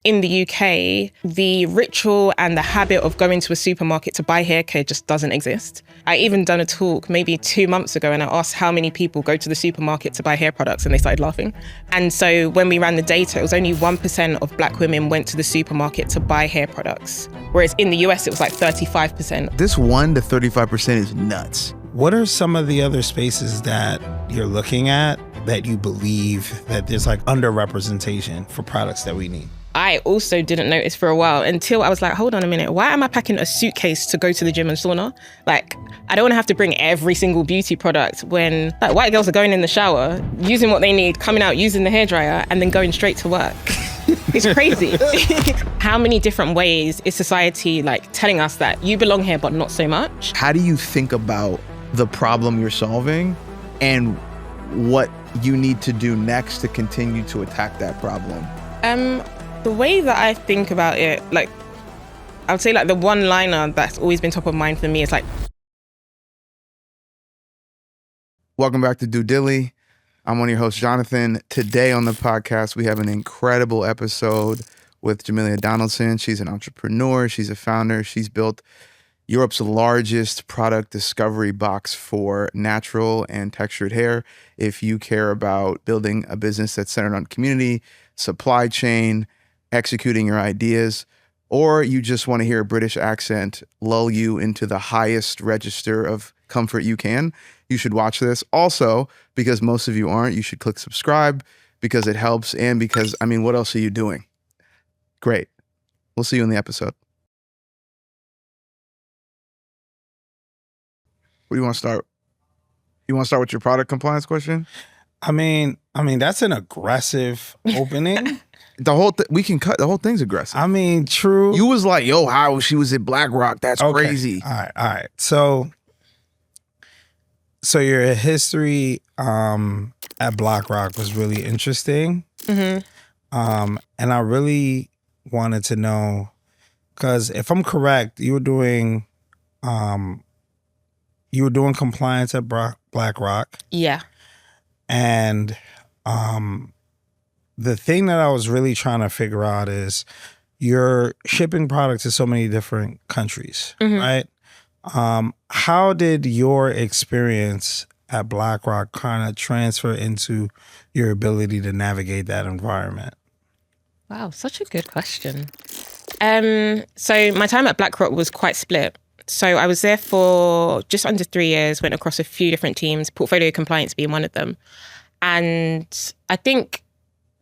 in the UK, the ritual and the habit of going to a supermarket to buy hair care just doesn't exist. I even done a talk maybe 2 months ago and I asked how many people go to the supermarket to buy hair products and they started laughing. And so when we ran the data, it was only 1% of Black women went to the supermarket to buy hair products. Whereas in the US, it was like 35%. This 1 to 35% is nuts. What are some of the other spaces that you're looking at that you believe that there's like underrepresentation for products that we need? I also didn't notice for a while until I was like, hold on a minute, why am I packing a suitcase to go to the gym and sauna? Like, I don't want to have to bring every single beauty product when like white girls are going in the shower, using what they need, coming out, using the hairdryer, and then going straight to work. It's crazy. How many different ways is society like telling us that you belong here, but not so much? How do you think about the problem you're solving and what you need to do next to continue to attack that problem? The way that I think about it, like, I would say like the one-liner that's always been top of mind for me is like, welcome back to Do Dilly. I'm one of your hosts, Jonathan. Today on the podcast, we have an incredible episode with Jamelia Donaldson. She's an entrepreneur. She's a founder. She's built Europe's largest product discovery box for natural and textured hair. If you care about building a business that's centered on community, supply chain, executing your ideas, or you just want to hear a British accent lull you into the highest register of comfort you can, you should watch this. Also, because most of you aren't, you should click subscribe because it helps and because, I mean, what else are you doing? Great. We'll see you in the episode. What do you want to start? You want to start with your product compliance question? I mean, that's an aggressive opening. We can cut, the whole thing's aggressive. I mean, true. You was like, yo, how she was at BlackRock, that's okay. crazy. All right. So your history at BlackRock was really interesting. mm-hmm. And I really wanted to know, because if I'm correct, you were doing compliance at BlackRock. Yeah. And the thing that I was really trying to figure out is you're shipping products to so many different countries, right? How did your experience at BlackRock kind of transfer into your ability to navigate that environment? Wow, such a good question. So my time at BlackRock was quite split. So I was there for just under 3 years, went across a few different teams, portfolio compliance being one of them. And I think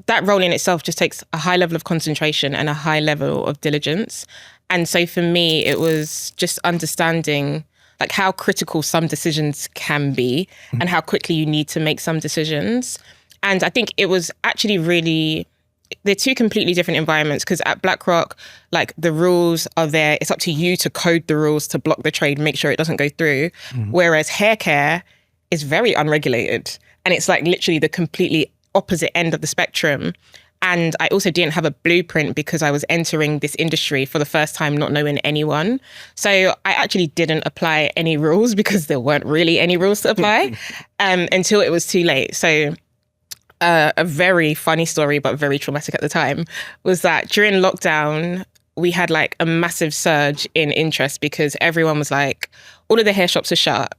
that role in itself just takes a high level of concentration and a high level of diligence. And so for me, it was just understanding like how critical some decisions can be and how quickly you need to make some decisions. And I think it was actually really, they're two completely different environments because at BlackRock, like the rules are there. It's up to you to code the rules to block the trade, make sure it doesn't go through. Whereas hair care is very unregulated. And it's like literally the completely opposite end of the spectrum. And I also didn't have a blueprint because I was entering this industry for the first time, not knowing anyone. So I actually didn't apply any rules because there weren't really any rules to apply until it was too late. So a very funny story, but very traumatic at the time, was that during lockdown, we had like a massive surge in interest because everyone was like, all of the hair shops are shut.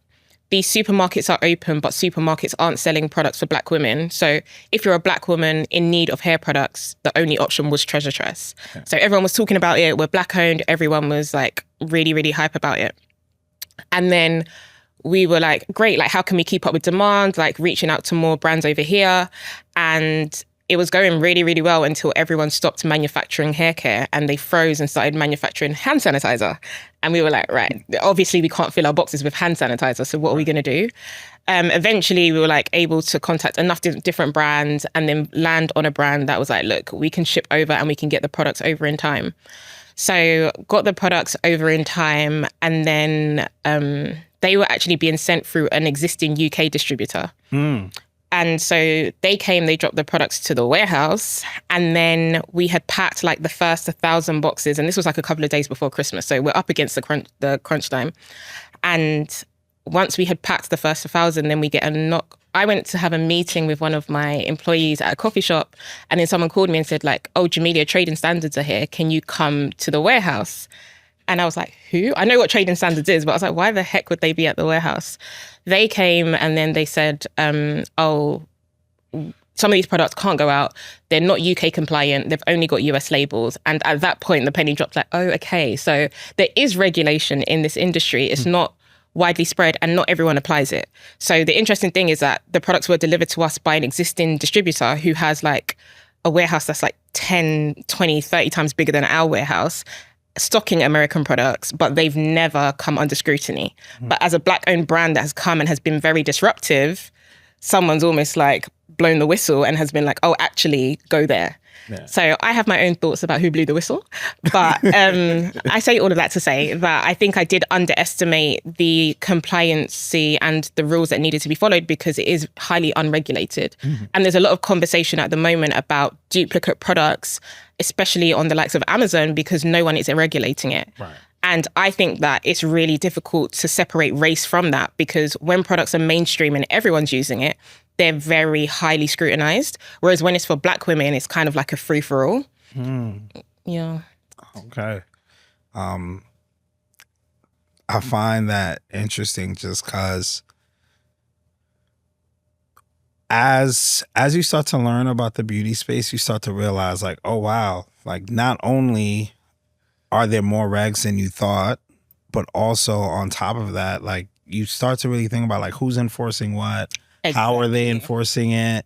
These supermarkets are open, but supermarkets aren't selling products for Black women. So if you're a Black woman in need of hair products, the only option was TreasureTress. Okay. So everyone was talking about it. We're Black owned. Everyone was like really, really hype about it. And then we were like, great, like how can we keep up with demand? Like reaching out to more brands over here. And it was going really, really well until everyone stopped manufacturing hair care and they froze and started manufacturing hand sanitizer. And we were like, right, obviously we can't fill our boxes with hand sanitizer. So what are we going to do? Eventually we were like able to contact enough different brands and then land on a brand that was like, look, we can ship over and we can get the products over in time. So got the products over in time and then they were actually being sent through an existing UK distributor. And so they came, they dropped the products to the warehouse, and then we had packed like the first 1,000 boxes. And this was like a couple of days before Christmas. So we're up against the crunch time. And once we had packed the first 1,000, then we get a knock I went to have a meeting with one of my employees at a coffee shop, and then someone called me and said like, oh, Jamelia, trading standards are here. Can you come to the warehouse? And I was like, who? I know what trading standards is, but I was like, why the heck would they be at the warehouse? They came and then they said, oh, some of these products can't go out. They're not UK compliant. They've only got US labels. And at that point, the penny dropped like, oh, okay. So there is regulation in this industry. It's not widely spread and not everyone applies it. So the interesting thing is that the products were delivered to us by an existing distributor who has like a warehouse that's like 10, 20, 30 times bigger than our warehouse, stocking American products, but they've never come under scrutiny. But as a Black-owned brand that has come and has been very disruptive, someone's almost like blown the whistle and has been like, oh, actually go there. Yeah. So I have my own thoughts about who blew the whistle. But I say all of that to say that I think I did underestimate the compliancy and the rules that needed to be followed because it is highly unregulated. And there's a lot of conversation at the moment about duplicate products, especially on the likes of Amazon, because no one is regulating it. Right. And I think that it's really difficult to separate race from that because when products are mainstream and everyone's using it, they're very highly scrutinized. Whereas when it's for Black women, it's kind of like a free-for-all. Yeah. Okay. I find that interesting just because as you start to learn about the beauty space, you start to realize like, oh, wow, like not only are there more regs than you thought, but also on top of that, like you start to really think about like who's enforcing what, how are they enforcing it?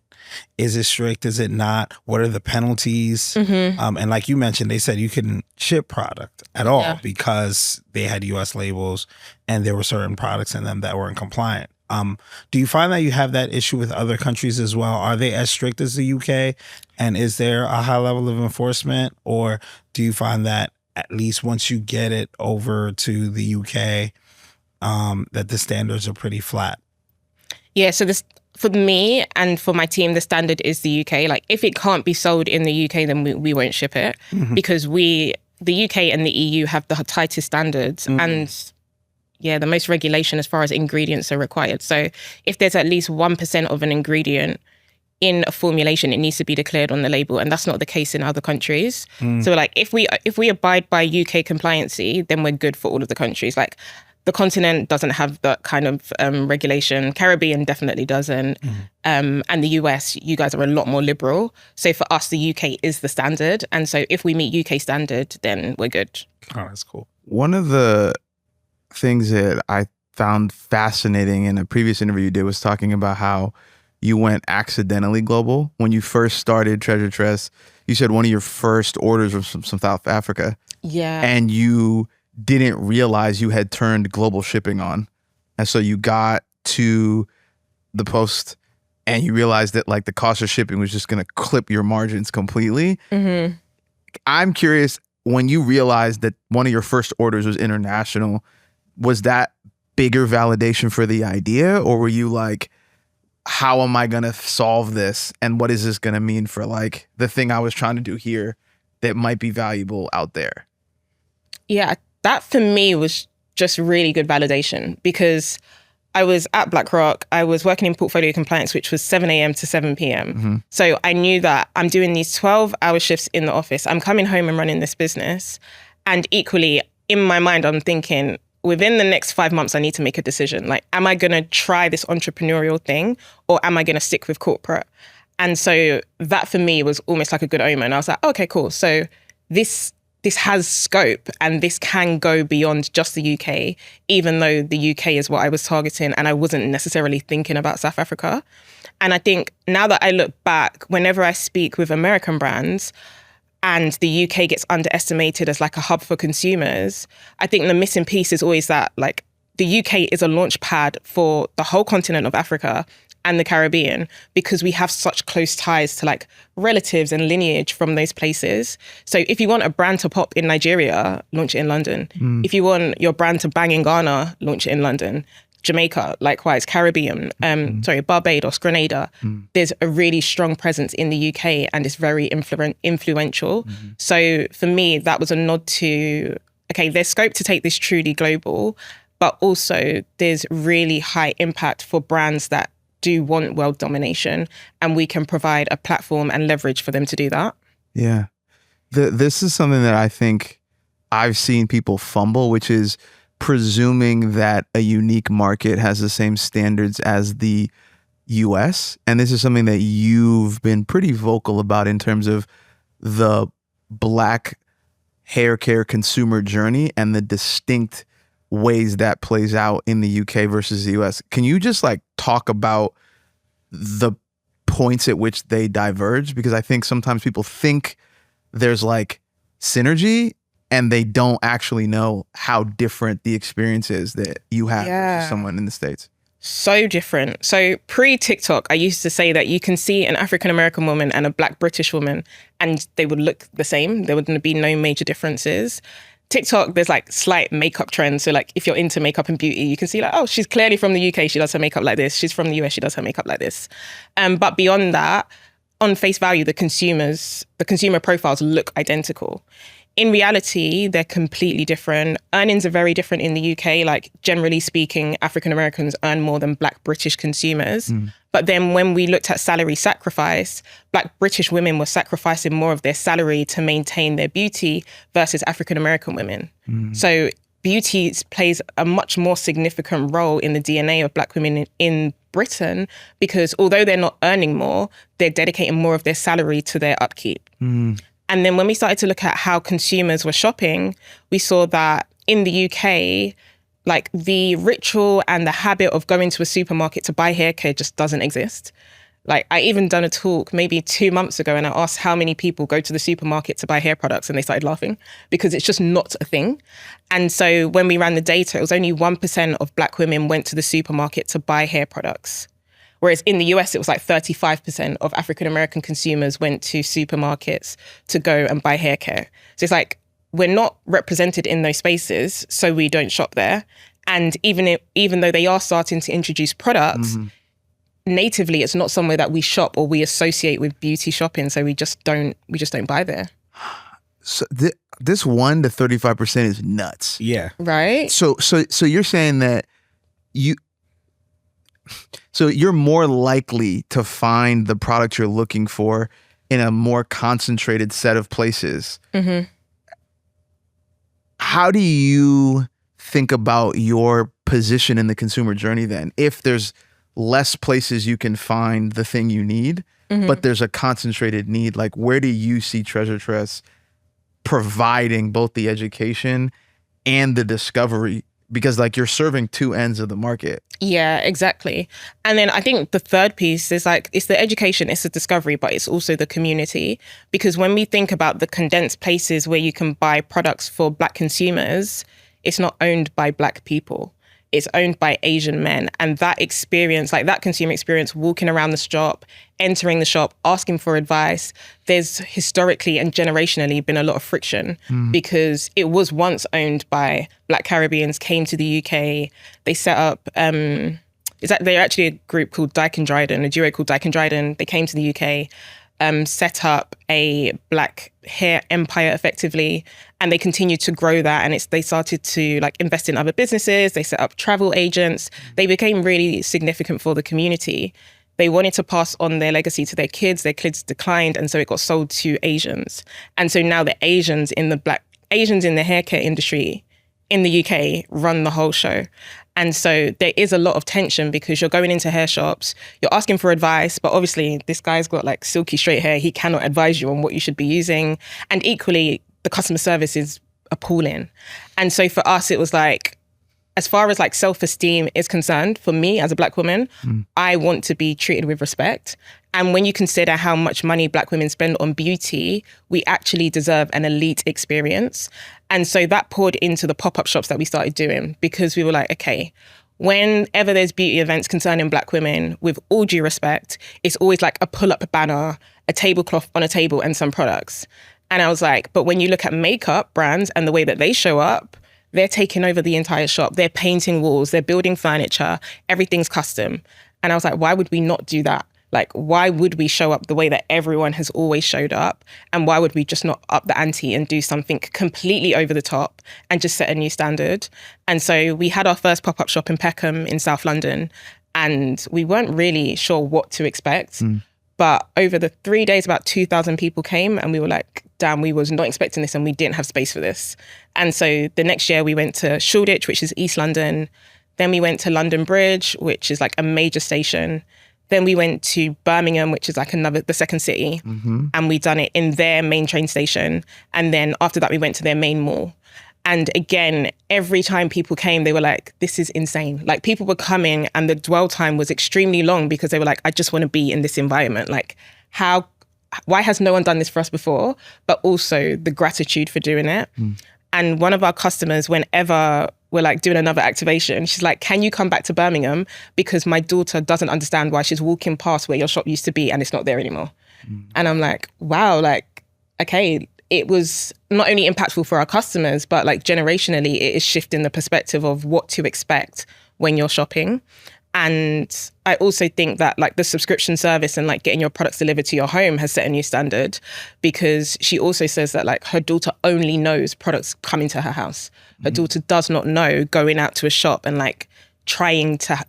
Is it strict? Is it not? What are the penalties? And like you mentioned, they said you couldn't ship product at all because they had US labels and there were certain products in them that weren't compliant. Do you find that you have that issue with other countries as well? Are they as strict as the UK? And is there a high level of enforcement? Or do you find that at least once you get it over to the UK, that the standards are pretty flat? Yeah, so this for me and for my team, the standard is the UK. Like if it can't be sold in the UK, then we won't ship it because the UK and the EU have the tightest standards and the most regulation as far as ingredients are required. So if there's at least 1% of an ingredient in a formulation, it needs to be declared on the label, and that's not the case in other countries. So like if we abide by UK compliancy, then we're good for all of the countries. Like the continent doesn't have that kind of regulation. Caribbean definitely doesn't. And the US, you guys are a lot more liberal. So for us, the UK is the standard. And so if we meet UK standard, then we're good. Oh, that's cool. One of the things that I found fascinating in a previous interview you did was talking about how you went accidentally global. When you first started TreasureTress, you said one of your first orders was from South Africa. Yeah. And you didn't realize you had turned global shipping on. And so you got to the post and you realized that like the cost of shipping was just going to clip your margins completely. I'm curious, when you realized that one of your first orders was international, was that bigger validation for the idea? Or were you like, how am I going to solve this? And what is this going to mean for like the thing I was trying to do here that might be valuable out there? Yeah, that for me was just really good validation because I was at BlackRock. I was working in portfolio compliance, which was 7 a.m. to 7 p.m. So I knew that I'm doing these 12-hour shifts in the office. I'm coming home and running this business. And equally, in my mind, I'm thinking, within the next 5 months, I need to make a decision. Like, am I going to try this entrepreneurial thing or am I going to stick with corporate? And so that for me was almost like a good omen. I was like, okay, cool. So this has scope and this can go beyond just the UK, even though the UK is what I was targeting and I wasn't necessarily thinking about South Africa. And I think now that I look back, whenever I speak with American brands and the UK gets underestimated as like a hub for consumers, I think the missing piece is always that like the UK is a launch pad for the whole continent of Africa and the Caribbean because we have such close ties to like relatives and lineage from those places. So if you want a brand to pop in Nigeria, launch it in London. If you want your brand to bang in Ghana, launch it in London. Jamaica, likewise, Caribbean, Barbados, Grenada. There's a really strong presence in the UK and it's very influential. So for me, that was a nod to, okay, there's scope to take this truly global, but also there's really high impact for brands that do want world domination, and we can provide a platform and leverage for them to do that. Yeah. This is something that I think I've seen people fumble, which is presuming that a unique market has the same standards as the US. And this is something that you've been pretty vocal about in terms of the Black hair care consumer journey and the distinct ways that plays out in the UK versus the US. Can you just like talk about the points at which they diverge? Because I think sometimes people think there's like synergy and they don't actually know how different the experience is that you have versus someone in the States. So different. So pre-TikTok, I used to say that you can see an African-American woman and a Black British woman and they would look the same. There would be no major differences. TikTok, there's like slight makeup trends. So like if you're into makeup and beauty, you can see like, oh, she's clearly from the UK. She does her makeup like this. She's from the US. She does her makeup like this. But beyond that, on face value, the consumer profiles look identical. In reality, they're completely different. Earnings are very different in the UK. Like generally speaking, African Americans earn more than Black British consumers. But then when we looked at salary sacrifice, Black British women were sacrificing more of their salary to maintain their beauty versus African American women. So beauty plays a much more significant role in the DNA of Black women in Britain, because although they're not earning more, they're dedicating more of their salary to their upkeep. And then when we started to look at how consumers were shopping, we saw that in the UK, like the ritual and the habit of going to a supermarket to buy hair care just doesn't exist. Like I even done a talk maybe 2 months ago and I asked how many people go to the supermarket to buy hair products, and they started laughing because it's just not a thing. And so when we ran the data, it was only 1% of Black women went to the supermarket to buy hair products. Whereas in the US, it was like 35% of African-American consumers went to supermarkets to go and buy hair care. So it's like, we're not represented in those spaces, so we don't shop there. And even though they are starting to introduce products, natively, it's not somewhere that we shop or we associate with beauty shopping. So we just don't buy there. So this 1 to 35% is nuts. Yeah. Right? So you're saying that you're more likely to find the product you're looking for in a more concentrated set of places. How do you think about your position in the consumer journey then? If there's less places you can find the thing you need, but there's a concentrated need, like where do you see TreasureTress providing both the education and the discovery? Because like you're serving two ends of the market. Yeah, exactly. And then I think the third piece is like, it's the education, it's the discovery, but it's also the community. Because when we think about the condensed places where you can buy products for Black consumers, it's not owned by Black people. It's owned by Asian men. And that experience, like that consumer experience, walking around the shop, entering the shop, asking for advice, there's historically and generationally been a lot of friction because it was once owned by Black Caribbeans, came to the UK. They set up, they're actually a group called Dyke and Dryden, a duo called Dyke and Dryden. They came to the UK, set up a Black hair empire effectively, and they continued to grow that. And they started to like invest in other businesses. They set up travel agents. They became really significant for the community. They wanted to pass on their legacy to their kids. Their kids declined, and so it got sold to Asians. And so now the Asians in the hair care industry in the UK run the whole show. And so there is a lot of tension because you're going into hair shops, you're asking for advice, but obviously this guy's got like silky straight hair. He cannot advise you on what you should be using. And equally, the customer service is appalling. And so for us, it was like, as far as like self-esteem is concerned, for me as a Black woman, I want to be treated with respect. And when you consider how much money Black women spend on beauty, we actually deserve an elite experience. And so that poured into the pop-up shops that we started doing, because we were like, okay, whenever there's beauty events concerning Black women, with all due respect, it's always like a pull-up banner, a tablecloth on a table and some products. And I was like, but when you look at makeup brands and the way that they show up, they're taking over the entire shop. They're painting walls, they're building furniture, everything's custom. And I was like, why would we not do that? Like, why would we show up the way that everyone has always showed up? And why would we just not up the ante and do something completely over the top and just set a new standard? And so we had our first pop-up shop in Peckham in South London. and we weren't really sure what to expect. But over the 3 days, about 2,000 people came, and we were like, damn, we was not expecting this, and we didn't have space for this. And so the next year we went to Shoreditch, which is East London. Then we went to London Bridge, which is like a major station. Then we went to Birmingham, which is like the second city. And we done it in their main train station. And then after that, we went to their main mall. And again, every time people came, they were like, this is insane. Like, people were coming and the dwell time was extremely long because they were like, I just want to be in this environment. Like, why has no one done this for us before? But also the gratitude for doing it. And one of our customers, whenever we're like doing another activation, she's like, can you come back to Birmingham? Because my daughter doesn't understand why she's walking past where your shop used to be and it's not there anymore. And I'm like, wow, like, okay, it was not only impactful for our customers, but like generationally, it is shifting the perspective of what to expect when you're shopping. And I also think that like the subscription service and like getting your products delivered to your home has set a new standard, because she also says that like her daughter only knows products coming to her house. Her daughter does not know going out to a shop and like trying to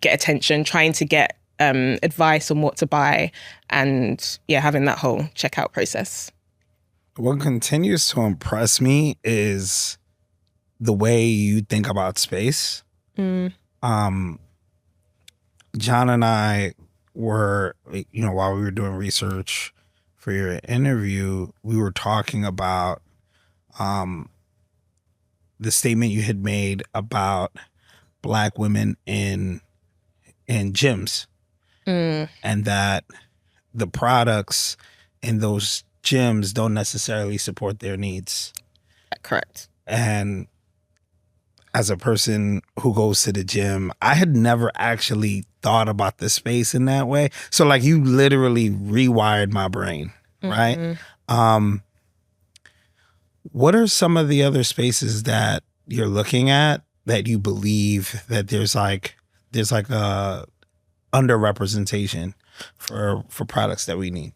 get attention, trying to get advice on what to buy, and having that whole checkout process. What continues to impress me is the way you think about space. John and I were, while we were doing research for your interview, we were talking about the statement you had made about Black women in gyms, and that the products in those gyms don't necessarily support their needs. Correct. And as a person who goes to the gym, I had never actually thought about the space in that way. So like, you literally rewired my brain, right? What are some of the other spaces that you're looking at that you believe that there's like a underrepresentation for products that we need?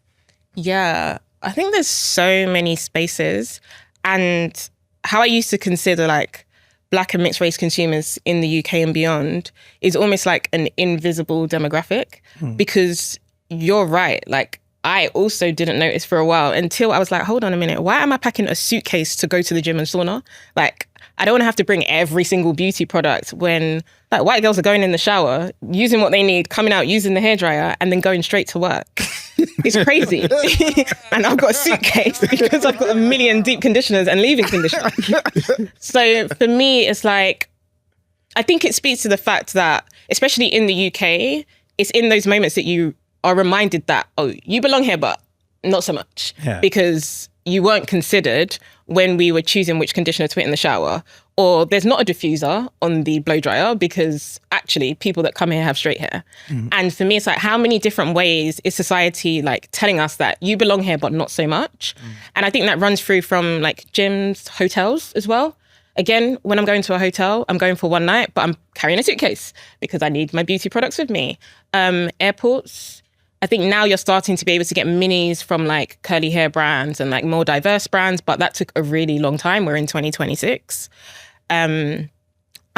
Yeah, I think there's so many spaces, and how I used to consider like Black and mixed race consumers in the UK and beyond is almost like an invisible demographic, because you're right. Like, I also didn't notice for a while until I was like, hold on a minute, why am I packing a suitcase to go to the gym and sauna? Like, I don't want to have to bring every single beauty product when like white girls are going in the shower, using what they need, coming out, using the hairdryer, and then going straight to work. It's crazy. And I've got a suitcase because I've got a million deep conditioners and leave-in conditioners. So for me, it's like, I think it speaks to the fact that, especially in the UK, it's in those moments that you are reminded that, oh, you belong here, but not so much. Because you weren't considered when we were choosing which conditioner to put in the shower, or there's not a diffuser on the blow dryer because actually people that come here have straight hair. And for me, it's like, how many different ways is society like telling us that you belong here, but not so much? And I think that runs through from like gyms, hotels as well. Again, when I'm going to a hotel, I'm going for one night, but I'm carrying a suitcase because I need my beauty products with me. Airports, I think now you're starting to be able to get minis from like curly hair brands and like more diverse brands, but that took a really long time. We're in 2026. I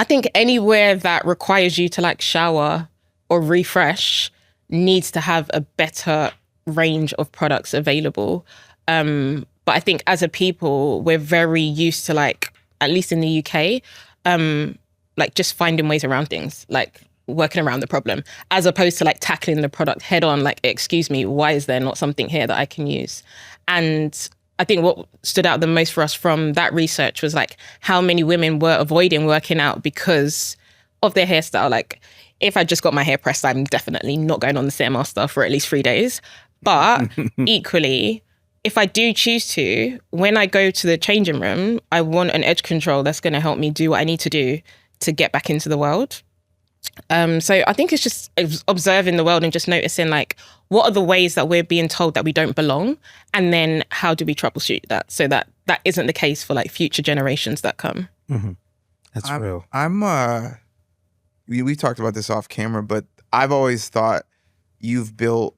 think anywhere that requires you to like shower or refresh needs to have a better range of products available. But I think as a people, we're very used to like, at least in the UK, like just finding ways around things, like working around the problem, as opposed to like tackling the product head on, like, excuse me, why is there not something here that I can use? And I think what stood out the most for us from that research was like how many women were avoiding working out because of their hairstyle. Like, if I just got my hair pressed, I'm definitely not going on the Stairmaster for at least 3 days. But equally, if I do choose to, when I go to the changing room, I want an edge control that's going to help me do what I need to do to get back into the world. So I think it's just observing the world and just noticing like, what are the ways that we're being told that we don't belong? And then how do we troubleshoot that so that that isn't the case for like future generations that come? That's real. We talked about this off camera, but I've always thought you've built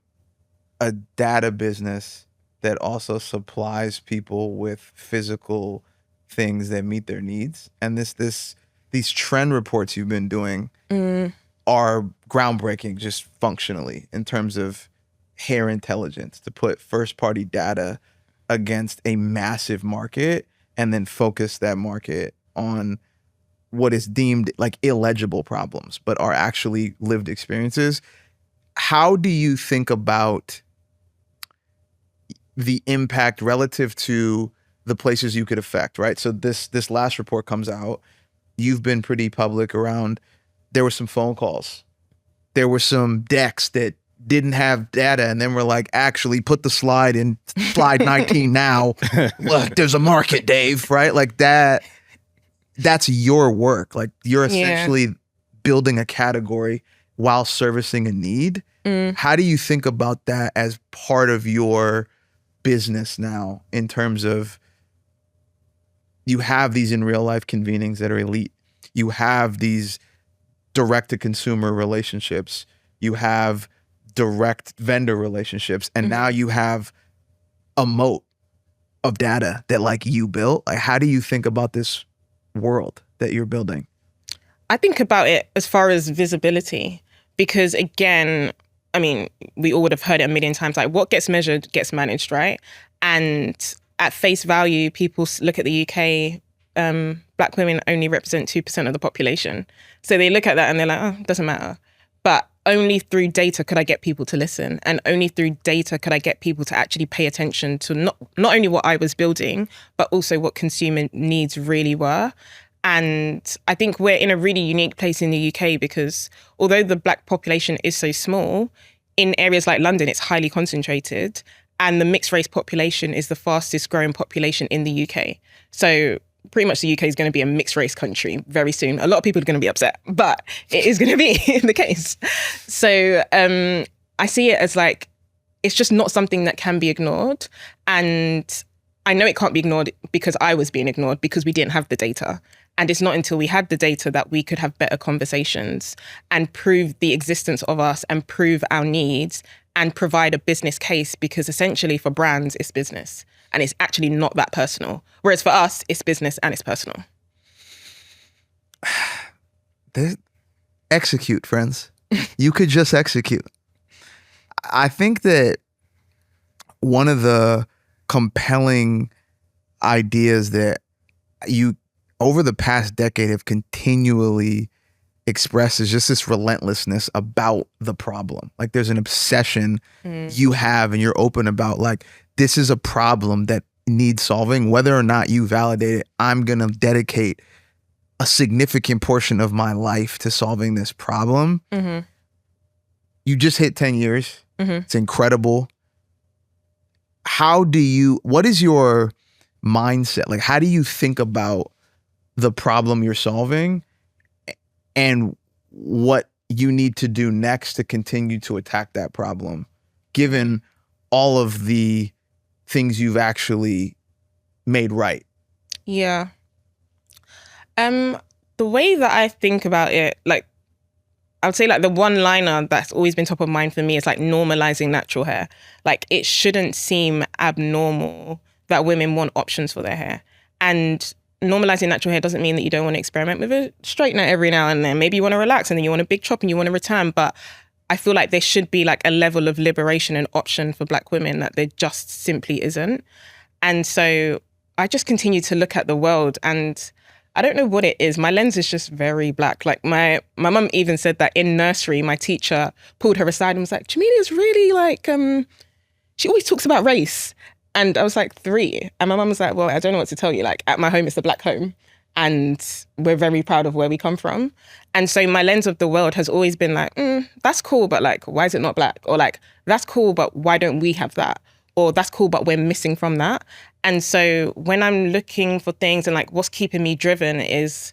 a data business that also supplies people with physical things that meet their needs. And these trend reports you've been doing, are groundbreaking just functionally in terms of hair intelligence, to put first party data against a massive market and then focus that market on what is deemed like illegible problems, but are actually lived experiences. How do you think about the impact relative to the places you could affect, right? So this last report comes out. You've been pretty public around, there were some phone calls. There were some decks that didn't have data, and then we're like, actually put the slide in slide 19 now. Look, there's a market, Dave, right? Like that's your work. Like you're essentially building a category while servicing a need. How do you think about that as part of your business now, in terms of you have these in real life convenings that are elite, you have these direct to consumer relationships, you have direct vendor relationships, and now you have a moat of data that like you built? Like, how do you think about this world that you're building? I think about it as far as visibility, because again, I mean, we all would have heard it a million times, like what gets measured gets managed, right? And at face value, people look at the UK, Black women only represent 2% of the population. So they look at that and they're like, oh, it doesn't matter. But only through data could I get people to listen. And only through data could I get people to actually pay attention to not only what I was building, but also what consumer needs really were. And I think we're in a really unique place in the UK because although the Black population is so small, in areas like London, it's highly concentrated. And the mixed race population is the fastest growing population in the UK. So pretty much the UK is going to be a mixed race country very soon. A lot of people are going to be upset, but it is going to be the case. So I see it as like, it's just not something that can be ignored. And I know it can't be ignored because I was being ignored because we didn't have the data. And it's not until we had the data that we could have better conversations and prove the existence of us and prove our needs and provide a business case, because essentially for brands, it's business. And it's actually not that personal. Whereas for us, it's business and it's personal. Execute, friends. You could just execute. I think that one of the compelling ideas that you, over the past decade, have continually expressed is just this relentlessness about the problem. Like there's an obsession you have, and you're open about, like, this is a problem that needs solving. Whether or not you validate it, I'm going to dedicate a significant portion of my life to solving this problem. You just hit 10 years. It's incredible. What is your mindset? Like, how do you think about the problem you're solving and what you need to do next to continue to attack that problem, given all of the things you've actually made right? Yeah. The way that I think about it, like, I would say like the one-liner that's always been top of mind for me is like normalizing natural hair. Like it shouldn't seem abnormal that women want options for their hair. And normalizing natural hair doesn't mean that you don't want to experiment with a straightener every now and then. Maybe you want to relax and then you want a big chop and you want to return. But I feel like there should be like a level of liberation and option for Black women that there just simply isn't. And so I just continue to look at the world, and I don't know what it is. My lens is just very Black. Like my mum even said that in nursery, my teacher pulled her aside and was like, Jamelia's really like, she always talks about race. And I was like 3. And my mum was like, well, I don't know what to tell you. Like at my home, it's a Black home. And we're very proud of where we come from. And so my lens of the world has always been like, that's cool, but like, why is it not Black? Or like, that's cool, but why don't we have that? Or that's cool, but we're missing from that. And so when I'm looking for things and like what's keeping me driven is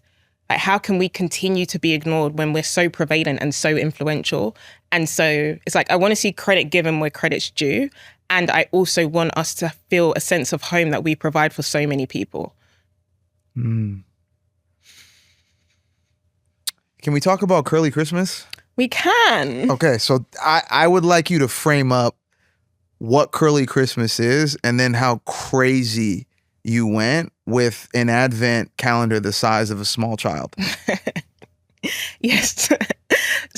like, how can we continue to be ignored when we're so prevalent and so influential? And so it's like, I want to see credit given where credit's due. And I also want us to feel a sense of home that we provide for so many people. Can we talk about Curly Christmas? We can. Okay, so I would like you to frame up what Curly Christmas is and then how crazy you went with an advent calendar the size of a small child. Yes.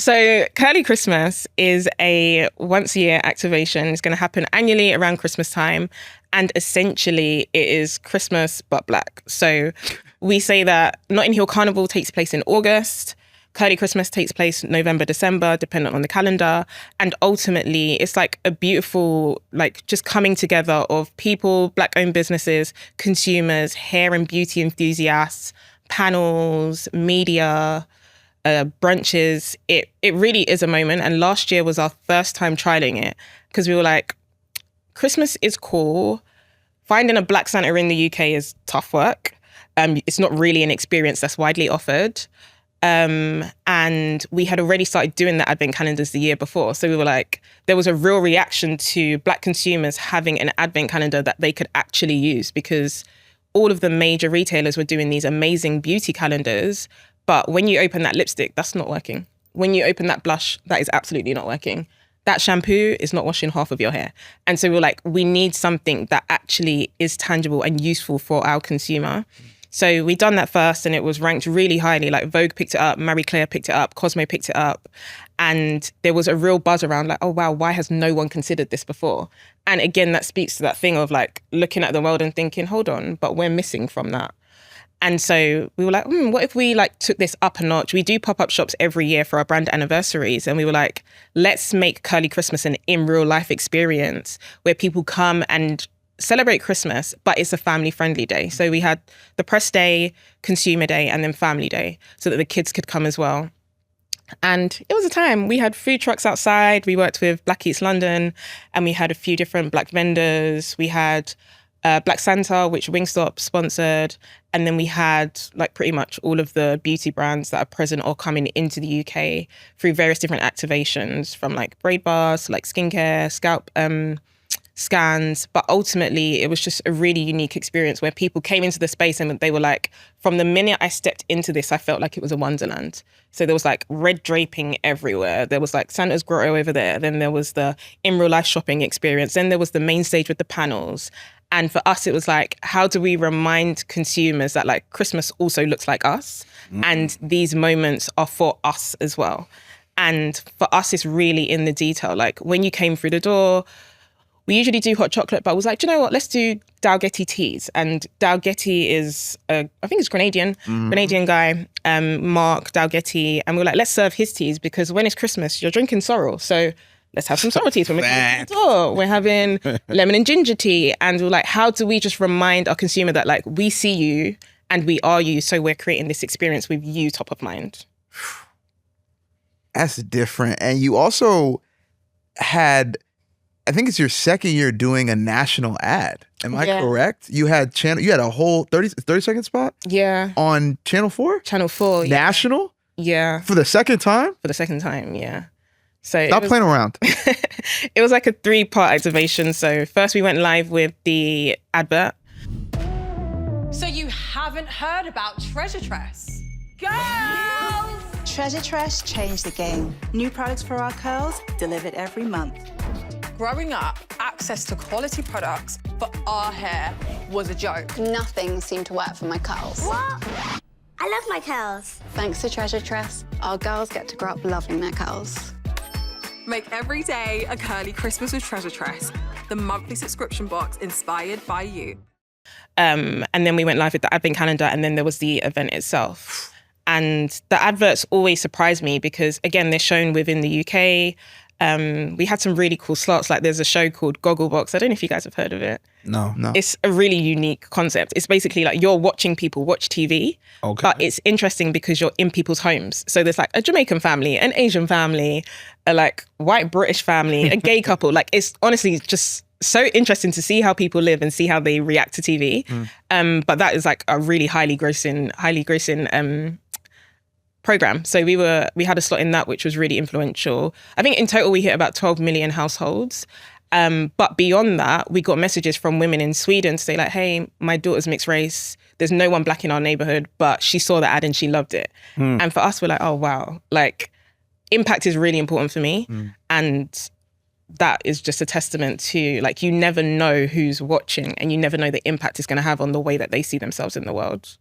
So Curly Christmas is a once-a-year activation. It's going to happen annually around Christmas time. And essentially, it is Christmas but Black. So we say that Notting Hill Carnival takes place in August. Curly Christmas takes place November, December, depending on the calendar. And ultimately, it's like a beautiful, like just coming together of people, Black-owned businesses, consumers, hair and beauty enthusiasts, panels, media, brunches. It really is a moment. And last year was our first time trialing it because we were like, Christmas is cool. Finding a Black Santa in the UK is tough work. It's not really an experience that's widely offered. And we had already started doing the advent calendars the year before. So we were like, there was a real reaction to Black consumers having an advent calendar that they could actually use because all of the major retailers were doing these amazing beauty calendars. But when you open that lipstick, that's not working. When you open that blush, that is absolutely not working. That shampoo is not washing half of your hair. And so we were like, we need something that actually is tangible and useful for our consumer. So we done that first and it was ranked really highly. Like Vogue picked it up, Marie Claire picked it up, Cosmo picked it up. And there was a real buzz around like, oh wow, why has no one considered this before? And again, that speaks to that thing of like looking at the world and thinking, hold on, but we're missing from that. And so we were like, what if we like took this up a notch? We do pop-up shops every year for our brand anniversaries. And we were like, let's make Curly Christmas an in real life experience where people come and celebrate Christmas, but it's a family-friendly day. So we had the press day, consumer day, and then family day so that the kids could come as well. And it was a time. We had food trucks outside. We worked with Black Eats London, and we had a few different Black vendors. We had Black Santa, which Wingstop sponsored. And then we had like pretty much all of the beauty brands that are present or coming into the UK through various different activations from like braid bars, like skincare, scalp scans. But ultimately, it was just a really unique experience where people came into the space and they were like, from the minute I stepped into this, I felt like it was a wonderland. So there was like red draping everywhere. There was like Santa's grotto over there. Then there was the in real life shopping experience. Then there was the main stage with the panels. And for us, it was like, how do we remind consumers that like Christmas also looks like us and these moments are for us as well. And for us, it's really in the detail. Like when you came through the door, we usually do hot chocolate, but I was like, do you know what? Let's do Dalgety teas. And Dalgety is, I think it's Grenadian guy, Mark Dalgety. And we were like, let's serve his teas because when it's Christmas, you're drinking sorrel. So let's have some sorrel teas when we come to the door. We're having lemon and ginger tea. And we're like, how do we just remind our consumer that like we see you and we are you. So we're creating this experience with you top of mind. That's different. And you also had, I think it's your second year doing a national ad. Am I correct? You had a whole 30-second spot? Yeah. On Channel 4? Channel 4. National? Yeah. For the second time? For the second time, yeah. So Stop playing around. It was like a 3-part activation. So first we went live with the advert. So you haven't heard about TreasureTress? Girls! TreasureTress changed the game. New products for our curls delivered every month. Growing up, access to quality products for our hair was a joke. Nothing seemed to work for my curls. What? I love my curls. Thanks to TreasureTress, our girls get to grow up loving their curls. Make every day a curly Christmas with TreasureTress, the monthly subscription box inspired by you. And then we went live with the advent calendar, and then there was the event itself. And the adverts always surprise me because, again, they're shown within the UK. We had some really cool slots. Like there's a show called Gogglebox. I don't know if you guys have heard of it. No. It's a really unique concept. It's basically like you're watching people watch TV, but it's interesting because you're in people's homes. So there's like a Jamaican family, an Asian family, a like white British family, a gay couple. Like it's honestly just so interesting to see how people live and see how they react to TV. But that is like a really highly grossing program. So we had a slot in that, which was really influential. I think in total we hit about 12 million households. But beyond that, we got messages from women in Sweden to say like, hey, my daughter's mixed race. There's no one Black in our neighborhood, but she saw the ad and she loved it. And for us, we're like, oh, wow. Like impact is really important for me. And that is just a testament to like, you never know who's watching and you never know the impact it's going to have on the way that they see themselves in the world.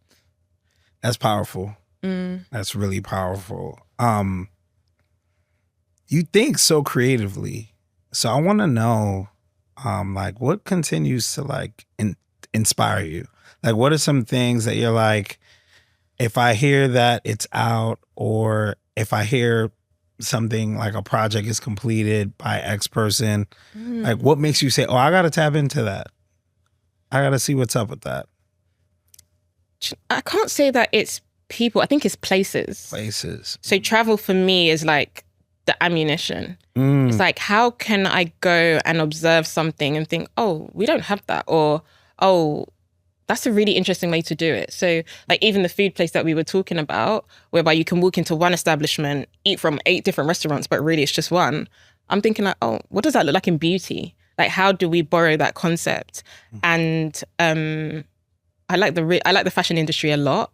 That's powerful. That's really powerful. You think so creatively. So I want to know, like, what continues to like inspire you? Like, what are some things that you're like, if I hear that it's out, or if I hear something like a project is completed by X person, like what makes you say, oh, I got to tap into that. I got to see what's up with that. I can't say that it's people. I think it's places. Places. So travel for me is like the ammunition. It's like, how can I go and observe something and think, oh, we don't have that, or oh, that's a really interesting way to do it. So like even the food place that we were talking about, whereby you can walk into one establishment, eat from 8 different restaurants, but really it's just one. I'm thinking like, oh, what does that look like in beauty? Like, how do we borrow that concept? And I like the fashion industry a lot,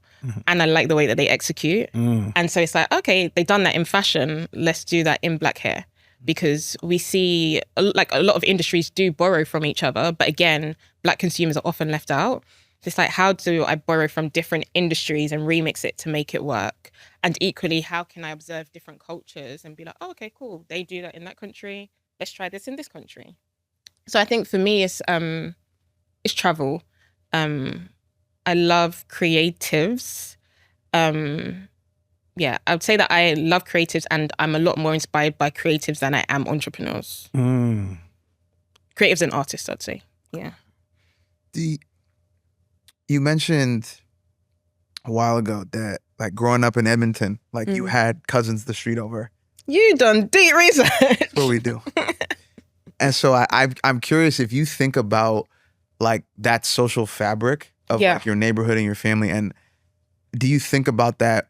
and I like the way that they execute. And so it's like, okay, they've done that in fashion. Let's do that in black hair, because we see like a lot of industries do borrow from each other, but again, black consumers are often left out. It's like, how do I borrow from different industries and remix it to make it work? And equally, how can I observe different cultures and be like, oh, okay, cool, they do that in that country. Let's try this in this country. So I think for me, it's travel. I love creatives. Yeah, I would say that I love creatives, and I'm a lot more inspired by creatives than I am entrepreneurs. Creatives and artists, I'd say. Yeah. You mentioned a while ago that like growing up in Edmonton, like you had cousins the street over. You done deep research. That's what we do. And so I'm curious if you think about like that social fabric of like your neighborhood and your family, and do you think about that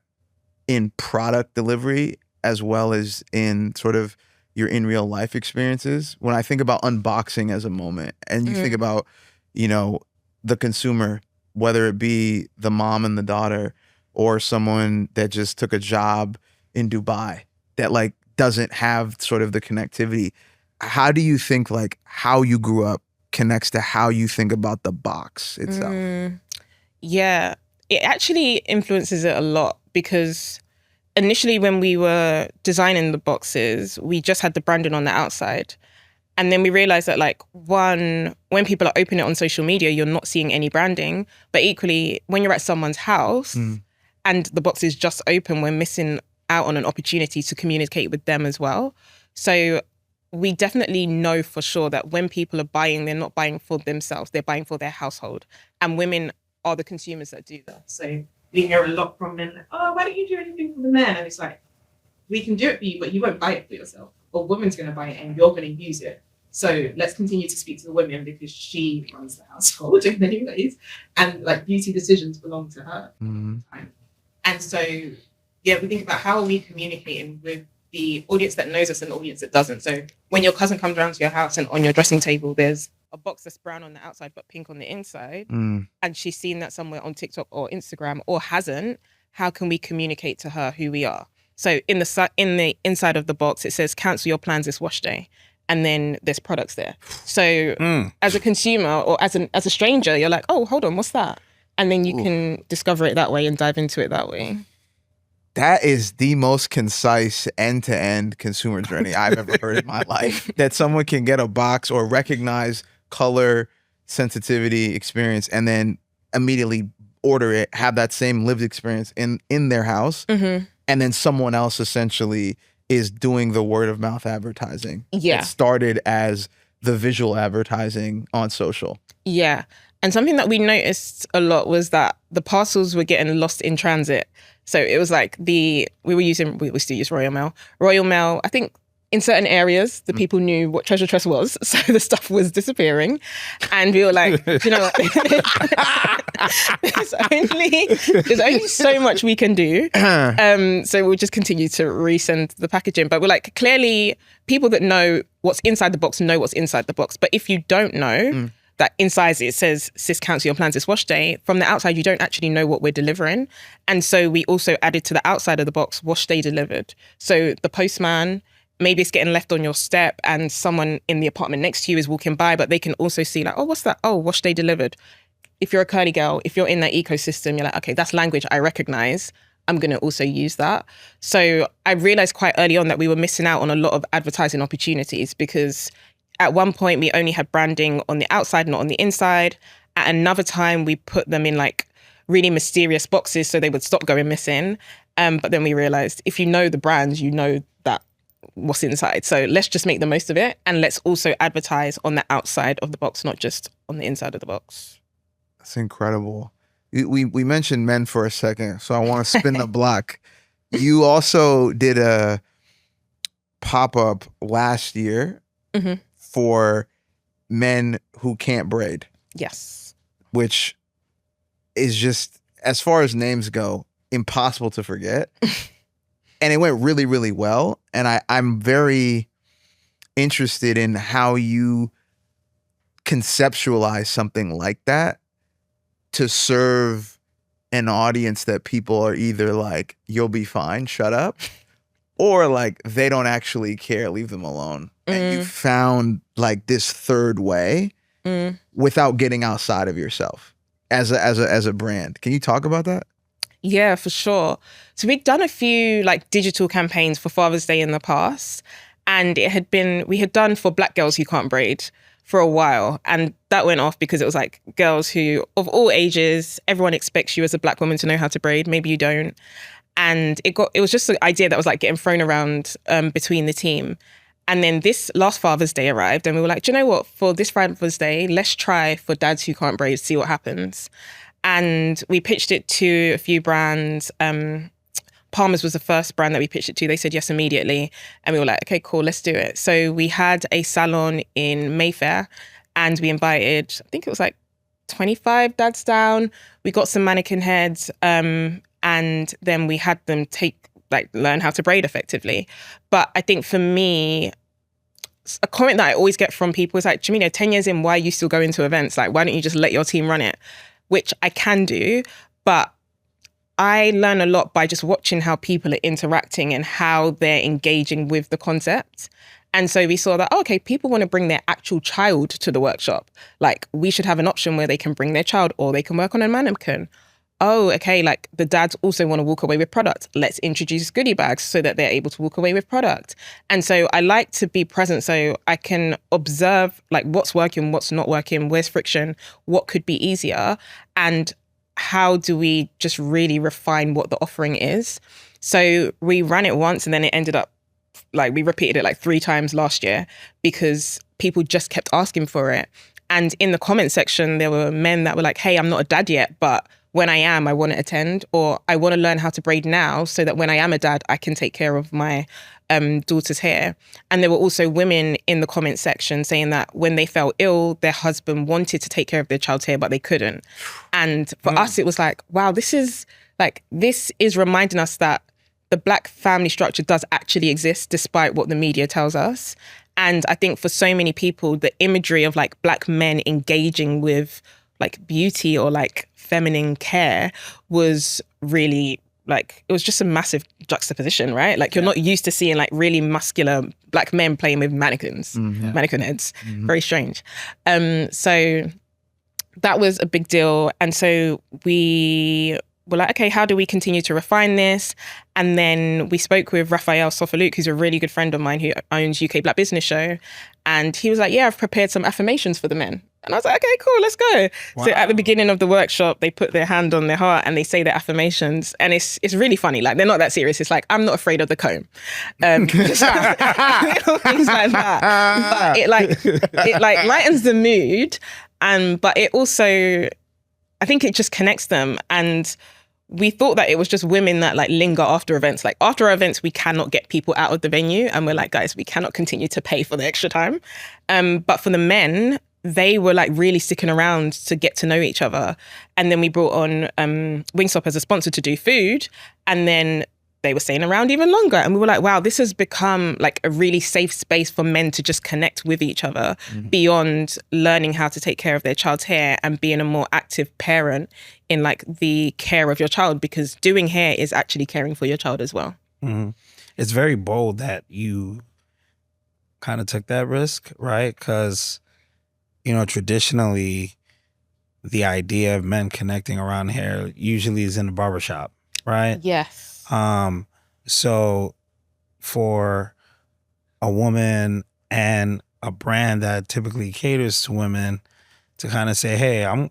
in product delivery as well as in sort of your in real life experiences? When I think about unboxing as a moment, and you think about, you know, the consumer, whether it be the mom and the daughter or someone that just took a job in Dubai that like doesn't have sort of the connectivity, how do you think like how you grew up connects to how you think about the box itself? Yeah, it actually influences it a lot, because initially when we were designing the boxes, we just had the branding on the outside. And then we realized that like, one, when people are opening it on social media, you're not seeing any branding. But equally, when you're at someone's house and the box is just open, we're missing out on an opportunity to communicate with them as well. So we definitely know for sure that when people are buying, they're not buying for themselves, they're buying for their household. And women are the consumers that do that. So we hear a lot from men, like, oh, why don't you do anything for the men? And it's like, we can do it for you, but you won't buy it for yourself. A woman's going to buy it and you're going to use it. So let's continue to speak to the women, because she runs the household in many ways. And like beauty decisions belong to her. And so, yeah, we think about how are we communicating with the audience that knows us and the audience that doesn't. So when your cousin comes around to your house and on your dressing table, there's a box that's brown on the outside but pink on the inside, and she's seen that somewhere on TikTok or Instagram or hasn't, how can we communicate to her who we are? So in the inside of the box, it says, cancel your plans this wash day. And then there's products there. So as a consumer or as a stranger, you're like, oh, hold on, what's that? And then you can discover it that way and dive into it that way. That is the most concise end-to-end consumer journey I've ever heard in my life. That someone can get a box or recognize color, sensitivity, experience, and then immediately order it, have that same lived experience in their house. And then someone else essentially is doing the word of mouth advertising. Yeah. It started as the visual advertising on social. Yeah. And something that we noticed a lot was that the parcels were getting lost in transit. So it was like we still use Royal Mail. Royal Mail, I think in certain areas, the people knew what TreasureTress was. So the stuff was disappearing. And we were like, do you know what? there's only so much we can do. So we'll just continue to resend the packaging. But we're like, clearly people that know what's inside the box know what's inside the box. But if you don't know that inside it says, sis, cancel your plans this wash day, from the outside, you don't actually know what we're delivering. And so we also added to the outside of the box, wash day delivered. So the postman, maybe it's getting left on your step and someone in the apartment next to you is walking by, but they can also see like, oh, what's that? Oh, wash day delivered. If you're a curly girl, if you're in that ecosystem, you're like, okay, that's language I recognize. I'm going to also use that. So I realized quite early on that we were missing out on a lot of advertising opportunities, because at one point we only had branding on the outside, not on the inside. At another time, we put them in like really mysterious boxes so they would stop going missing. But then we realized if you know the brands, you know that what's inside. So let's just make the most of it. And let's also advertise on the outside of the box, not just on the inside of the box. That's incredible. We mentioned men for a second, so I want to spin the block. You also did a pop-up last year for men who can't braid. Yes. Which is just, as far as names go, impossible to forget. And it went really, really well. And I'm very interested in how you conceptualize something like that to serve an audience that people are either like, you'll be fine, shut up, or like, they don't actually care, leave them alone. And you found like this third way without getting outside of yourself as a brand. Can you talk about that? Yeah, for sure. So we'd done a few like digital campaigns for Father's Day in the past, and we had done for Black girls who can't braid for a while, and that went off because it was like girls who, of all ages, everyone expects you as a Black woman to know how to braid. Maybe you don't. And it was just an idea that was like getting thrown around between the team. And then this last Father's Day arrived, and we were like, do you know what? For this Father's Day, let's try for Dads Who Can't Braid, see what happens. And we pitched it to a few brands. Palmer's was the first brand that we pitched it to. They said yes immediately. And we were like, okay, cool, let's do it. So we had a salon in Mayfair, and we invited, I think it was like 25 dads down. We got some mannequin heads, and then we had them learn how to braid effectively. But I think for me, a comment that I always get from people is like, Jamelia, 10 years in, why are you still going to events? Like, why don't you just let your team run it? Which I can do, but I learn a lot by just watching how people are interacting and how they're engaging with the concept. And so we saw that, okay, people want to bring their actual child to the workshop. Like, we should have an option where they can bring their child, or they can work on a mannequin. Oh, okay, like the dads also want to walk away with product. Let's introduce goodie bags so that they're able to walk away with product. And so I like to be present so I can observe like what's working, what's not working, where's friction, what could be easier, and how do we just really refine what the offering is. So we ran it once, and then it ended up like we repeated it like 3 times last year because people just kept asking for it. And in the comment section, there were men that were like, hey, I'm not a dad yet, but when I am, I want to attend, or I want to learn how to braid now so that when I am a dad, I can take care of my daughter's hair. And there were also women in the comment section saying that when they fell ill, their husband wanted to take care of their child's hair, but they couldn't. And for us, it was like, wow, this is reminding us that the Black family structure does actually exist despite what the media tells us. And I think for so many people, the imagery of like Black men engaging with like beauty or like feminine care was really like, it was just a massive juxtaposition, right? Like you're not used to seeing like really muscular Black men playing with mannequins, mannequin heads. Very strange. So that was a big deal. And so we were like, okay, how do we continue to refine this? And then we spoke with Raphael Sofaluke, who's a really good friend of mine who owns UK Black Business Show. And he was like, yeah, I've prepared some affirmations for the men. And I was like, okay, cool, let's go. Wow. So at the beginning of the workshop, they put their hand on their heart and they say their affirmations. And it's really funny. Like, they're not that serious. It's like, I'm not afraid of the comb. Things like that. But it lightens the mood. But it also, I think it just connects them. And we thought that it was just women that like linger after events. Like after our events, we cannot get people out of the venue. And we're like, guys, we cannot continue to pay for the extra time. But for the men, they were like really sticking around to get to know each other. And then we brought on Wingstop as a sponsor to do food. And then they were staying around even longer. And we were like, wow, this has become like a really safe space for men to just connect with each other beyond learning how to take care of their child's hair and being a more active parent in like the care of your child, because doing hair is actually caring for your child as well. It's very bold that you kind of took that risk, right? Because you know, traditionally, the idea of men connecting around hair usually is in the barbershop. right? Yes. So for a woman and a brand that typically caters to women to kind of say, hey, I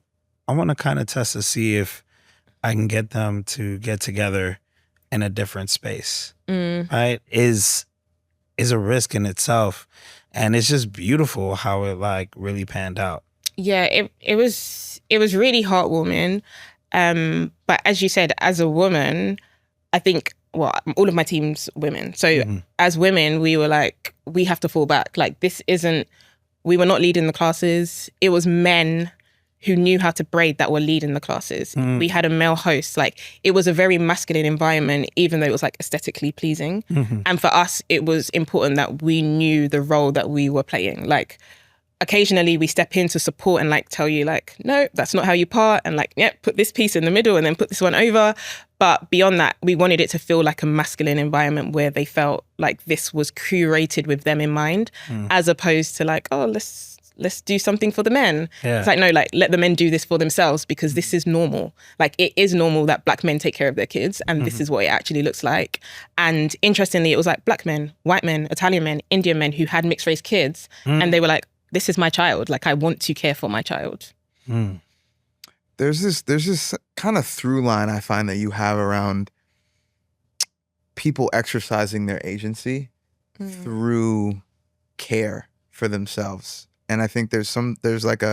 want to kind of test to see if I can get them to get together in a different space, right? Is a risk in itself. And it's just beautiful how it like really panned out. Yeah, it was really heartwarming. But as you said, as a woman, I think, well, all of my team's women. So as women, we were like, we have to fall back. Like, we were not leading the classes. It was men who knew how to braid that were leading the classes. We had a male host. Like, it was a very masculine environment, even though it was like aesthetically pleasing. And for us, it was important that we knew the role that we were playing. Like, occasionally we step in to support and like tell you like, no, that's not how you part, and like, yeah, put this piece in the middle and then put this one over. But beyond that, we wanted it to feel like a masculine environment where they felt like this was curated with them in mind, as opposed to like, oh, let's do something for the men. Yeah. It's like, no, like, let the men do this for themselves, because this is normal. Like, it is normal that Black men take care of their kids, and this is what it actually looks like. And interestingly, it was like Black men, white men, Italian men, Indian men who had mixed race kids, and they were like, this is my child. Like, I want to care for my child. There's this kind of through line I find that you have around people exercising their agency through care for themselves. And I think there's like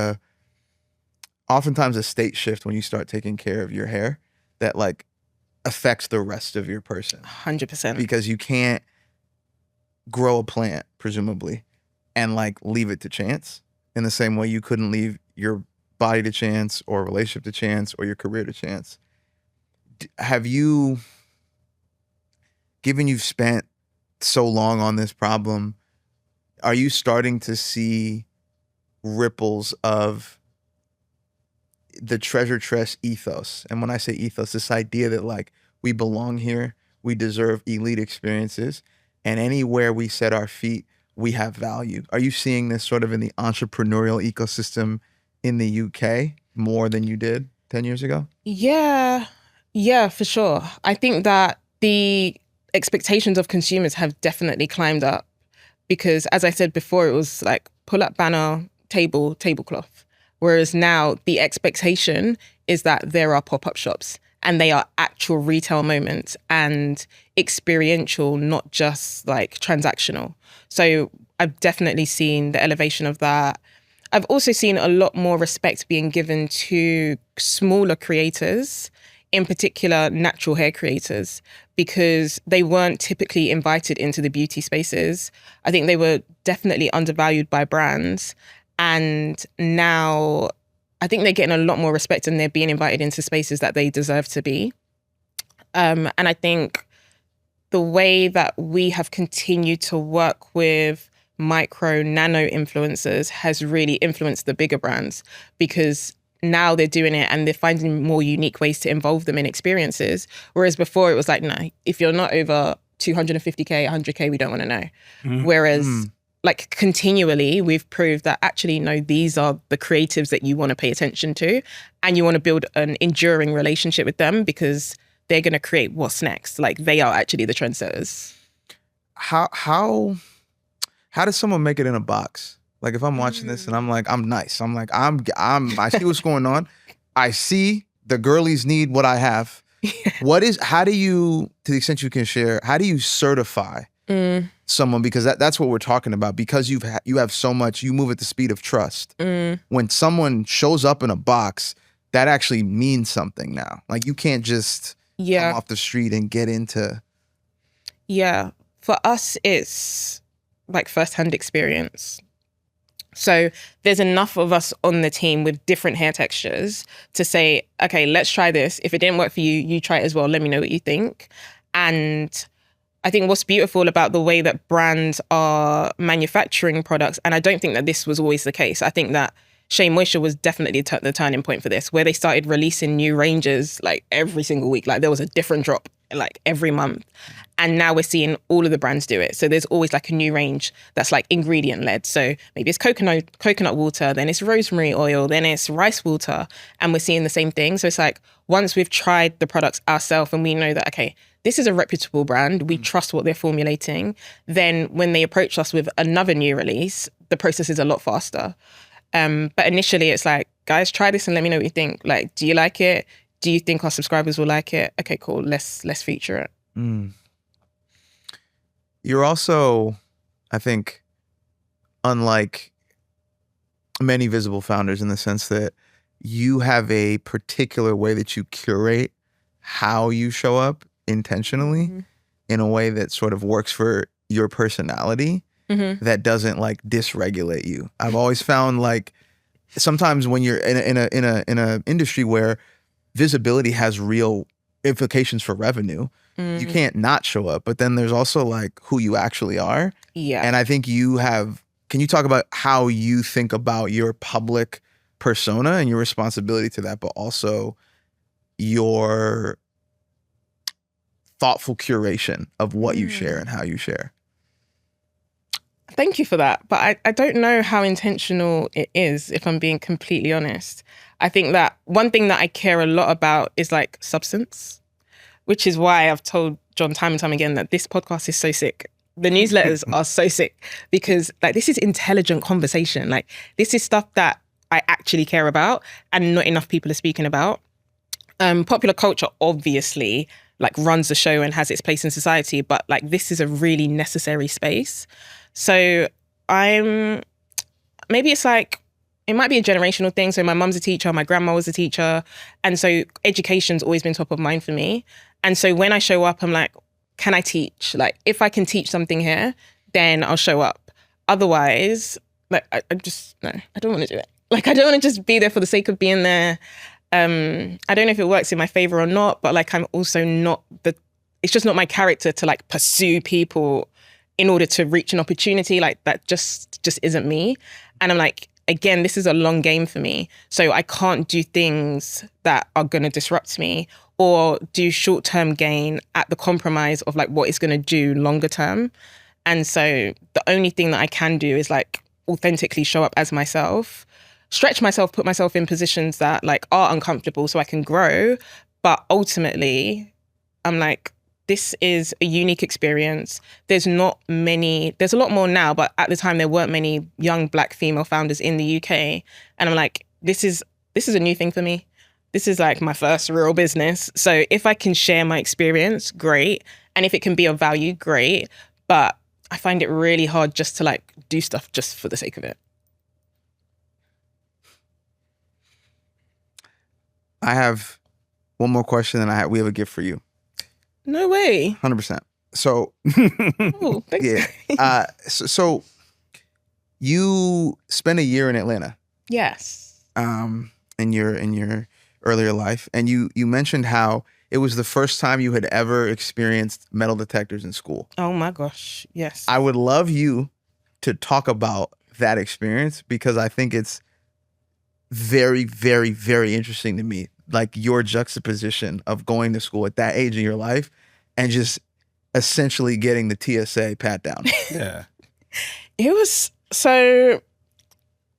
oftentimes a state shift when you start taking care of your hair that like affects the rest of your person. 100%. Because you can't grow a plant, presumably, and like leave it to chance in the same way you couldn't leave your body to chance or relationship to chance or your career to chance. Have you, given you've spent so long on this problem, are you starting to see ripples of the TreasureTress ethos? And when I say ethos, this idea that like we belong here, we deserve elite experiences, and anywhere we set our feet, we have value. Are you seeing this sort of in the entrepreneurial ecosystem in the UK more than you did 10 years ago? Yeah, for sure. I think that the expectations of consumers have definitely climbed up, because as I said before, it was like pull up banner, tablecloth. Whereas now the expectation is that there are pop-up shops and they are actual retail moments and experiential, not just like transactional. So I've definitely seen the elevation of that. I've also seen a lot more respect being given to smaller creators, in particular natural hair creators, because they weren't typically invited into the beauty spaces. I think they were definitely undervalued by brands. And now I think they're getting a lot more respect and they're being invited into spaces that they deserve to be. And I think the way that we have continued to work with micro, nano influencers has really influenced the bigger brands, because now they're doing it and they're finding more unique ways to involve them in experiences. Whereas before it was like, no, if you're not over 250K, 100K, we don't want to know. Whereas like continually, we've proved that actually, no, these are the creatives that you want to pay attention to, and you want to build an enduring relationship with them because they're going to create what's next. Like, they are actually the trendsetters. How does someone make it in a box? Like, if I'm watching this and I'm like, I'm nice. I'm like, I see what's going on. I see the girlies need what I have. How do you, to the extent you can share, how do you certify someone? Because that's what we're talking about. Because you have so much, you move at the speed of trust. When someone shows up in a box, that actually means something now. Like, you can't just come off the street and get into. Yeah. For us, it's like firsthand experience. So there's enough of us on the team with different hair textures to say, okay, let's try this. If it didn't work for you, you try it as well. Let me know what you think. And I think what's beautiful about the way that brands are manufacturing products, and I don't think that this was always the case. I think that Shea Moisture was definitely the turning point for this, where they started releasing new ranges like every single week. Like, there was a different drop like every month. And now we're seeing all of the brands do it. So there's always like a new range that's like ingredient led. So maybe it's coconut water, then it's rosemary oil, then it's rice water. And we're seeing the same thing. So it's like, once we've tried the products ourselves and we know that, okay, this is a reputable brand, we trust what they're formulating, then when they approach us with another new release, the process is a lot faster. But initially it's like, guys, try this and let me know what you think. Like, do you like it? Do you think our subscribers will like it? Okay, cool. Let's feature it. You're also, I think, unlike many visible founders in the sense that you have a particular way that you curate how you show up intentionally in a way that sort of works for your personality that doesn't like dysregulate you. I've always found like sometimes when you're in a industry where visibility has real implications for revenue, you can't not show up. But then there's also like who you actually are. Yeah. And I think can you talk about how you think about your public persona and your responsibility to that, but also your thoughtful curation of what you share and how you share? Thank you for that. But I don't know how intentional it is, if I'm being completely honest. I think that one thing that I care a lot about is like substance, which is why I've told John time and time again that this podcast is so sick. The newsletters are so sick because like this is intelligent conversation. Like this is stuff that I actually care about and not enough people are speaking about. Popular culture obviously like runs the show and has its place in society, but like this is a really necessary space. So maybe it's like, it might be a generational thing. So my mum's a teacher, my grandma was a teacher. And so education's always been top of mind for me. And so when I show up, I'm like, can I teach? Like if I can teach something here, then I'll show up. Otherwise, like I don't want to do it. Like I don't want to just be there for the sake of being there. I don't know if it works in my favor or not, but like I'm also not it's just not my character to like pursue people in order to reach an opportunity. Like that just isn't me. And I'm like, again, this is a long game for me. So I can't do things that are going to disrupt me or do short-term gain at the compromise of like what it's going to do longer term. And so the only thing that I can do is like authentically show up as myself, stretch myself, put myself in positions that like are uncomfortable so I can grow. But ultimately, I'm like, this is a unique experience. There's a lot more now, but at the time there weren't many young Black female founders in the UK. And I'm like, this is a new thing for me. This is like my first real business. So if I can share my experience, great. And if it can be of value, great. But I find it really hard just to like do stuff just for the sake of it. I have one more question and we have a gift for you. No way. 100%. So, Oh, thanks. yeah. So you spent a year in Atlanta. Yes. In your earlier life, and you mentioned how it was the first time you had ever experienced metal detectors in school. Oh my gosh. Yes. I would love you to talk about that experience because I think it's very, very, very interesting to me. Like your juxtaposition of going to school at that age in your life and just essentially getting the TSA pat down. Yeah. It was, so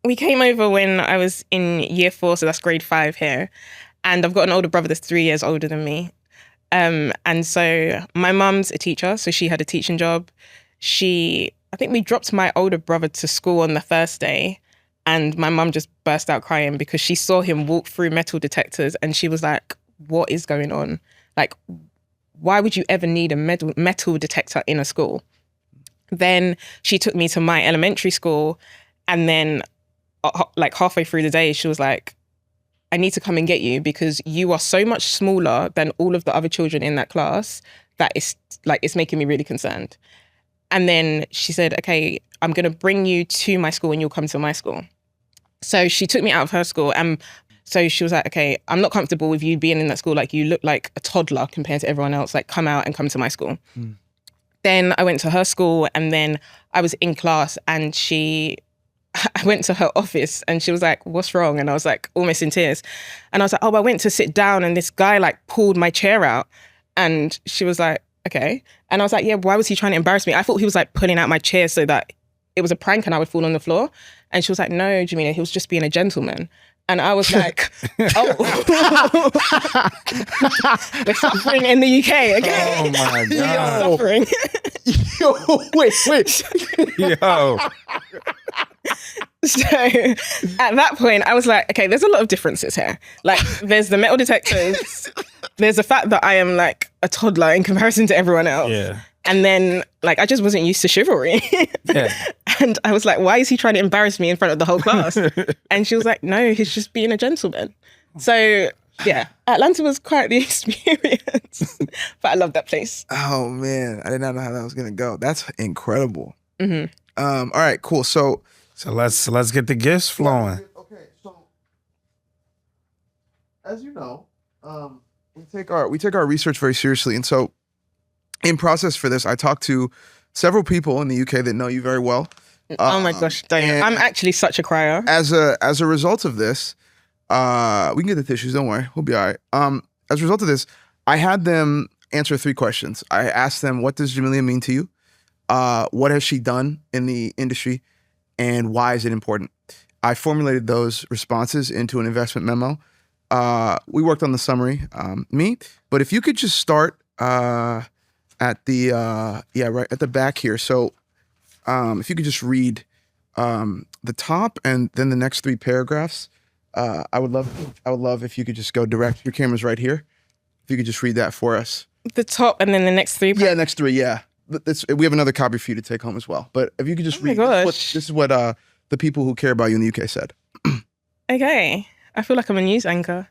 we came over when I was in year 4, so that's grade 5 here. And I've got an older brother that's 3 years older than me. And so my mum's a teacher, so she had a teaching job. I think we dropped my older brother to school on the first day. And my mum just burst out crying because she saw him walk through metal detectors and she was like, what is going on? Like, why would you ever need a metal detector in a school? Then she took me to my elementary school and then like halfway through the day, she was like, I need to come and get you because you are so much smaller than all of the other children in that class that it's making me really concerned. And then she said, okay, I'm going to bring you to my school and you'll come to my school. So she took me out of her school and so she was like, okay, I'm not comfortable with you being in that school. Like you look like a toddler compared to everyone else. Like come out and come to my school. Then I went to her school and then I was in class and I went to her office and she was like, what's wrong? And I was like almost in tears. And I was like, oh, I went to sit down and this guy like pulled my chair out. And she was like, okay. And I was like, yeah, why was he trying to embarrass me? I thought he was like pulling out my chair so that it was a prank and I would fall on the floor. And she was like, no, Jamelia, he was just being a gentleman. And I was like, oh. We're suffering in the UK, okay? Oh my You're God. suffering. Yo, wait. Yo. So at that point, I was like, okay, there's a lot of differences here. Like, there's the metal detectors. There's the fact that I am like a toddler in comparison to everyone else. Yeah. And then, like, I just wasn't used to chivalry. Yeah. And I was like, why is he trying to embarrass me in front of the whole class? And she was like, no, he's just being a gentleman. So, yeah, Atlanta was quite the experience. But I love that place. Oh, man. I did not know how that was going to go. That's incredible. Mm-hmm. All right, cool. So let's get the gifts flowing. Okay, so as you know, we take our research very seriously, and so in process for this, I talked to several people in the UK that know you very well. Oh my gosh, Daniel. I'm actually such a crier. As a result of this, we can get the tissues. Don't worry, we'll be all right. As a result of this, I had them answer 3 questions. I asked them, "What does Jamelia mean to you? What has she done in the industry? And why is it important?" I formulated those responses into an investment memo. We worked on the summary, but if you could just start at the right at the back here. So if you could just read the top and then the next 3 paragraphs, I would love if you could just go direct. Your camera's right here. If you could just read that for us. The top and then the next 3. Yeah, next 3. Yeah. We have another copy for you to take home as well. But if you could just read, this is what the people who care about you in the UK said. Okay. I feel like I'm a news anchor.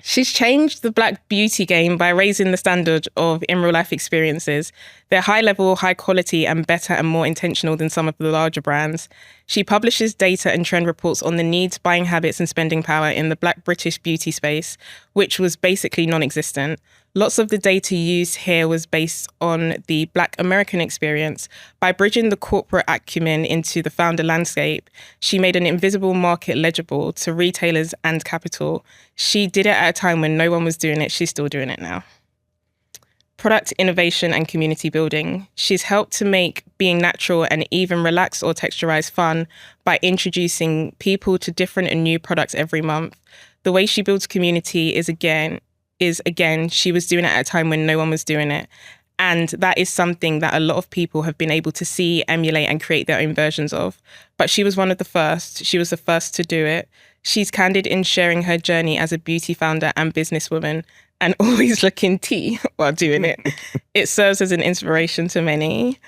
She's changed the Black beauty game by raising the standard of in real life experiences. They're high level, high quality, and better and more intentional than some of the larger brands. She publishes data and trend reports on the needs, buying habits, and spending power in the Black British beauty space, which was basically non-existent. Lots of the data used here was based on the Black American experience. By bridging the corporate acumen into the founder landscape, she made an invisible market legible to retailers and capital. She did it at a time when no one was doing it. She's still doing it now. Product innovation and community building. She's helped to make being natural and even relaxed or texturized fun by introducing people to different and new products every month. The way she builds community is again, she was doing it at a time when no one was doing it. And that is something that a lot of people have been able to see, emulate, and create their own versions of. But she was one of the first. She was the first to do it. She's candid in sharing her journey as a beauty founder and businesswoman, and always looking tea while doing it. It serves as an inspiration to many.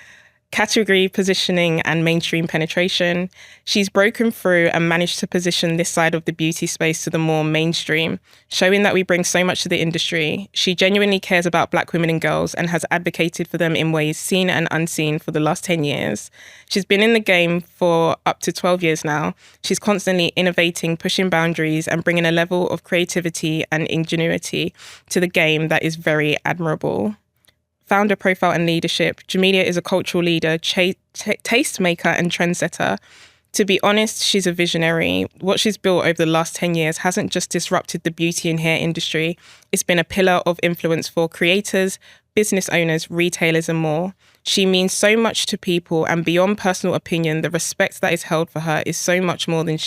Category positioning and mainstream penetration. She's broken through and managed to position this side of the beauty space to the more mainstream, showing that we bring so much to the industry. She genuinely cares about Black women and girls and has advocated for them in ways seen and unseen for the last 10 years. She's been in the game for up to 12 years now. She's constantly innovating, pushing boundaries, and bringing a level of creativity and ingenuity to the game that is very admirable. Founder profile and leadership. Jamelia is a cultural leader, tastemaker, and trendsetter. To be honest, she's a visionary. What she's built over the last 10 years hasn't just disrupted the beauty and hair industry. It's been a pillar of influence for creators, business owners, retailers, and more. She means so much to people, and beyond personal opinion, the respect that is held for her is so much more than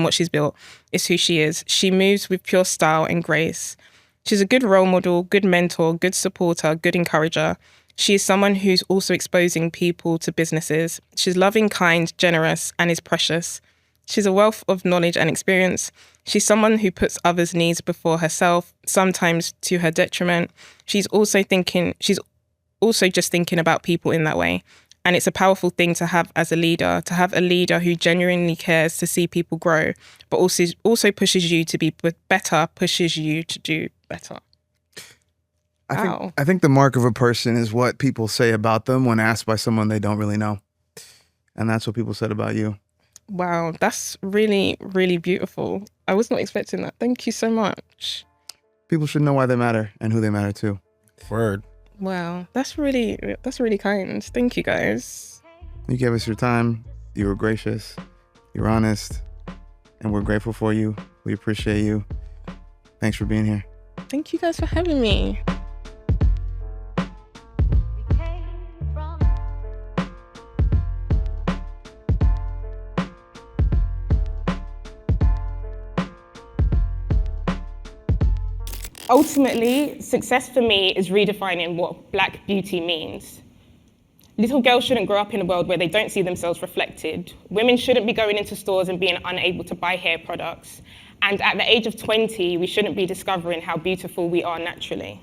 what she's built. It's who she is. She moves with pure style and grace. She's a good role model, good mentor, good supporter, good encourager. She is someone who's also exposing people to businesses. She's loving, kind, generous, and is precious. She's a wealth of knowledge and experience. She's someone who puts others' needs before herself, sometimes to her detriment. She's also just thinking about people in that way. And it's a powerful thing to have as a leader, to have a leader who genuinely cares to see people grow, but also pushes you to be better, pushes you to do better. I think the mark of a person is what people say about them when asked by someone they don't really know. And that's what people said about you. Wow, that's really, really beautiful. I was not expecting that. Thank you so much. People should know why they matter and who they matter to. Word. Wow, that's really kind. Thank you, guys. You gave us your time. You were gracious. You're honest. And we're grateful for you. We appreciate you. Thanks for being here. Thank you guys for having me. ultimately, success for me is redefining what Black beauty means. Little girls shouldn't grow up in a world where they don't see themselves reflected. Women shouldn't be going into stores and being unable to buy hair products. And at the age of 20, we shouldn't be discovering how beautiful we are naturally.